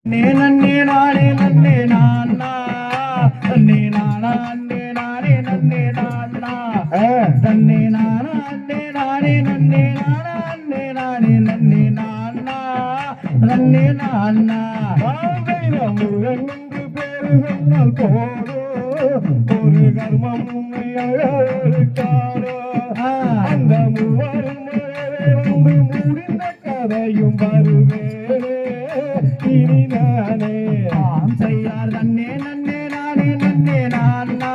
நன்னே நானே நன்னே நானா நன்னே நானா நன்னே நானே நன்னே நானா நன்னே நானா நன்னே நானே நன்னே நானா நன்னே நானே நன்னே நானா நன்னே நானா முருகன் என்று பேரு சொன்னால் போதோ ஒரு கர்மம் உண்மை அழகாரோ அந்த மூவரும் வந்து முடிந்த கதையும் வருவேனே இனி நானே ஆம் செய்யார் நன்னே நன்னே நானே நன்னே நானா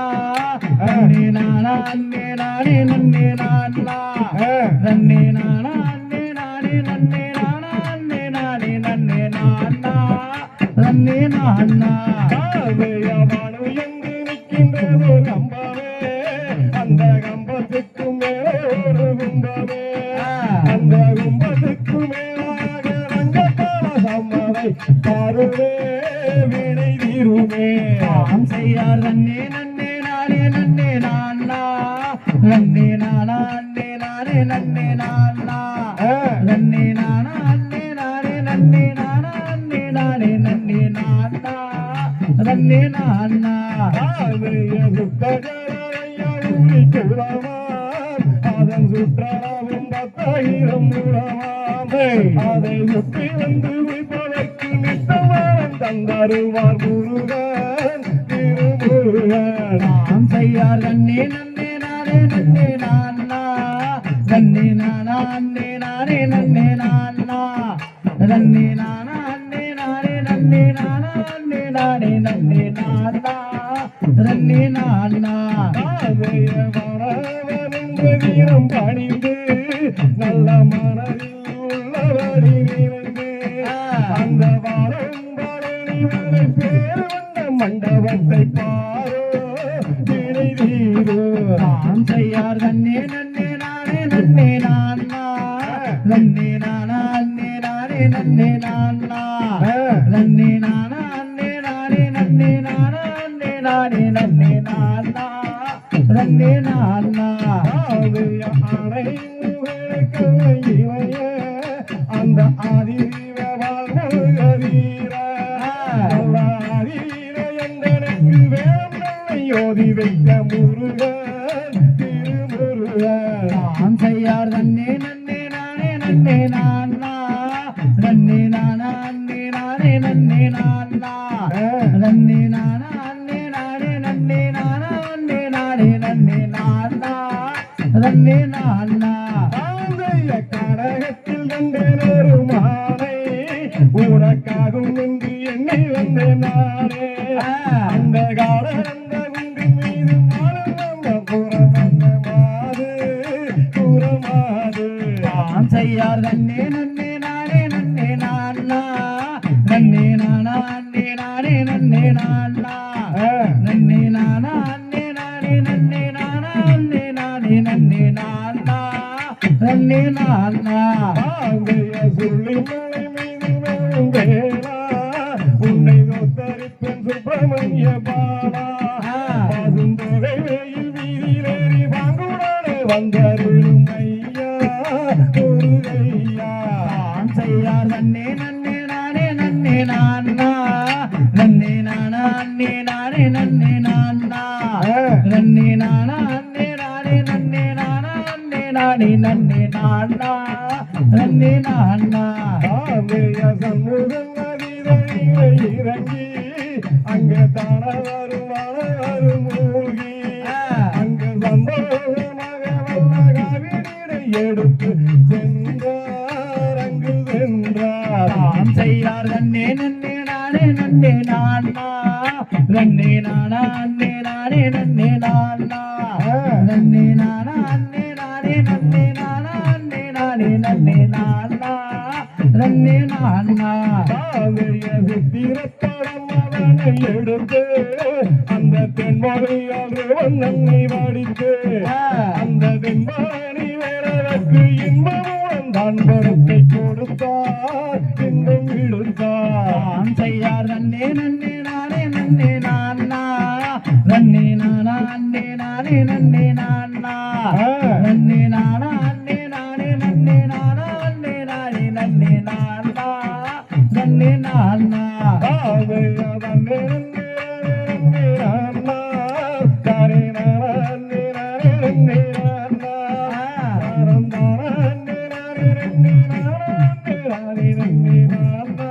நன்னே நானா நன்னே நானே நன்னே நானா நன்னே நானா நன்னே நானே நன்னே நானா நன்னே நானே நன்னே நானா நன்னே நானா வானு எங்கு நிற்கின்றதோ கம்பமே அந்த கம்பத்துக்கு மேலே ஒரு கும்பமே அந்த கும்பத்துக்கு மேலாக ரங்கத்தான சம்மதை பாருவே வினை தீருமே ஆம் செய்யார் நன்னே நன்னே நானே நன்னே நானா நன்னே நானா நன்னே நானே நன்னே நானா நன்னே நானா நன்னே நானே நன்னே நானா நன்னே நானே நன்னே நானா நன்னே நானா சுத்தஜரையா ஊழி கூடமாம் அதன் சுற்றளவும் 10,000 மூலமாம் அதை சுற்றி வந்து வைப்பதற்கு நித்தமானம் தந்தருவார் முருகன் திருமுருகன் நாம் செய்யார் நன்னே நன்னே நானே நன்னே நானா நன்னே நானா நன்னே நானே நன்னே நானா நன்னே நானா நன்னே நானே நன்னே நானா நன்னே நானே நன்னே நானா நன்னே நானா வீரம் பணிந்து நல்ல மனதில் உள்ளவடி நிறைந்து அந்த வாரம் பழனிவனை பேர் வந்த மண்டபத்தை பாரோ திரை தீரோ நாம் செய்யார் நன்னே நன்னே நானே நன்னே நானா நன்னே நானா நன்னே நானே நன்னே நானா நன்னே நானா நன்னே நானே நன்னே நானா நன்னே நானே நன்னே நானா நன்னே நானா அணை அந்த ஆதிவ வாழ்முருகதீர ஆதிர எந்தனுக்கு வேம் நல்லை யோதி வைத்த முருகன் திருமுருகன் நான் செய்யார் நன்னே நன்னே நானே நன்னே நானா நன்னே நானா நன்னே நானே நன்னே நானா நன்னே நானா நன்னே நானே நன்னே நானா நன்னே நானே நன்னே நானா நன்னே நானா கடகத்தில் கண்டேனொரு மாலை உனக்காகும் என்று எண்ணி வந்தேன் நானே அந்த காலந்த குண்டு மீது மாறும் வந்த புறம் வந்த மாது புறமாது நான் செய்யார் நன்னே நன்னே நானே நன்னே நானா நன்னே நானா நன்னே நானே நன்னே நானா நன்னே நானா நன்னே நானே நன்னே நானா நன்னே நானே நன்னே நானா நன்னே நானா சொல்லி மலை மீது வேளா உன்னை நோத்தரிப்பேன் சுப்பிரமணிய பாலா பாசுந்தொகை வெயில் வீதியிலேறி வாங்குடானே வந்தருளும் ஐயா முருகையா நான் செய்யார் நன்னே நன்னே நானே நன்னே நானா நன்னே நானா நன்னே நானே நன்னே நானா நன்னே நானா நன்னே நானே நன்னே நானா நன்னே நானே நன்னே நானா நன்னே நானா சண்முகன் நதியிலே இறங்கி அங்கே தான வரும் மூழ்கி அங்கு சந்தோஷமாக வல்ல காவிரியை எடுத்து சென்றார் அங்கு சென்றார் நாம் செய்யார் நன்னே நன்னே நானே நன்னே நானா நன்னே நானா நன்னே நானே நன்னே நானா நன்னே நானா நன்னே நானே நன்னே நானா நன்னே நானே நன்னே நானா நன்னே நானா சித்திரப்படம் அவனை எடுத்து அந்த தென்மொழியால் நன்னை வாடித்து அந்த தென்மணி வேறதற்கு இன்பமும் தான் படத்தை கொடுத்தார் இன்பம் விடுத்தார் செய்யார் நன்னே நன்னே நானே நன்னே நானா நன்னே நானா நன்னே நானே நன்னே நானா நன்னே நானா நன்னே நானே நன்னே நானா நன்னே நானே நன்னே நானா நன்னே நானா தாவையா தன்னே நன்னே நன்னே நானா தாரே நன்னே நன்னே நானா தாரம் தாரே நன்னே நானே நன்னே நானா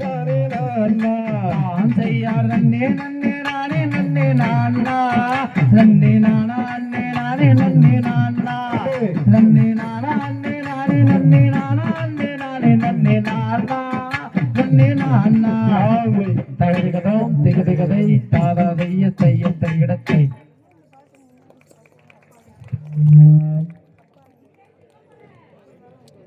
தாரே நானா தான் செய்யார் நன்னே நன்னே நானே நன்னே நானா நன்னே நானா நன்னே நானே நன்னே நானா நன்னே நானா நன்னே நானே நன்னே நானா நன்னே நானே நன்னே நானா நன்னே நானா தகதிகதோம் திகதிகதை தாதா தைய தைய தையிடத்தை